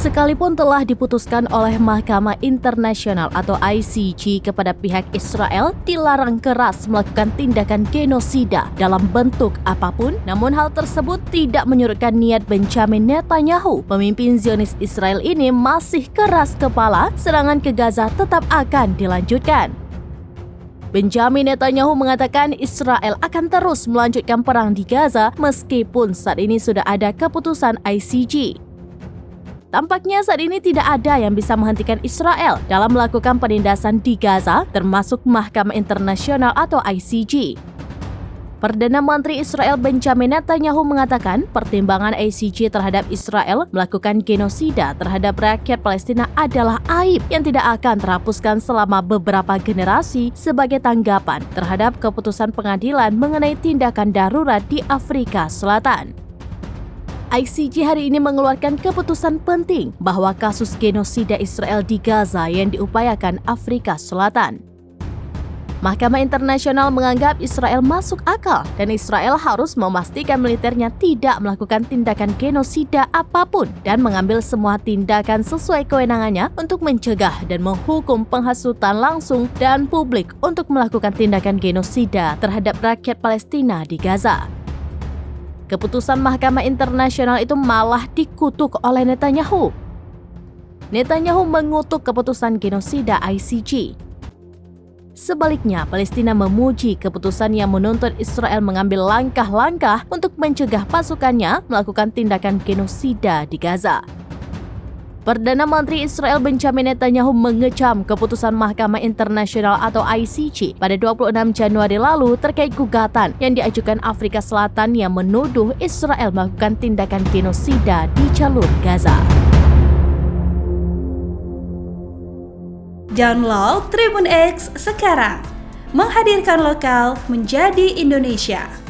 Sekalipun telah diputuskan oleh Mahkamah Internasional atau ICJ kepada pihak Israel dilarang keras melakukan tindakan genosida dalam bentuk apapun, namun hal tersebut tidak menyurutkan niat Benjamin Netanyahu. Pemimpin Zionis Israel ini masih keras kepala, serangan ke Gaza tetap akan dilanjutkan. Benjamin Netanyahu mengatakan Israel akan terus melanjutkan perang di Gaza meskipun saat ini sudah ada keputusan ICJ. Tampaknya saat ini tidak ada yang bisa menghentikan Israel dalam melakukan penindasan di Gaza, termasuk Mahkamah Internasional atau ICJ. Perdana Menteri Israel Benjamin Netanyahu mengatakan pertimbangan ICJ terhadap Israel melakukan genosida terhadap rakyat Palestina adalah aib yang tidak akan terhapuskan selama beberapa generasi sebagai tanggapan terhadap keputusan pengadilan mengenai tindakan darurat di Afrika Selatan. ICJ hari ini mengeluarkan keputusan penting bahwa kasus genosida Israel di Gaza yang diupayakan Afrika Selatan. Mahkamah Internasional menganggap Israel masuk akal dan Israel harus memastikan militernya tidak melakukan tindakan genosida apapun dan mengambil semua tindakan sesuai kewenangannya untuk mencegah dan menghukum penghasutan langsung dan publik untuk melakukan tindakan genosida terhadap rakyat Palestina di Gaza. Keputusan Mahkamah Internasional itu malah dikutuk oleh Netanyahu. Netanyahu mengutuk keputusan genosida ICJ. Sebaliknya, Palestina memuji keputusan yang menuntut Israel mengambil langkah-langkah untuk mencegah pasukannya melakukan tindakan genosida di Gaza. Perdana Menteri Israel Benjamin Netanyahu mengecam keputusan Mahkamah Internasional atau ICJ pada 26 Januari lalu terkait gugatan yang diajukan Afrika Selatan yang menuduh Israel melakukan tindakan genosida di jalur Gaza. Download Tribun X sekarang, menghadirkan lokal menjadi Indonesia.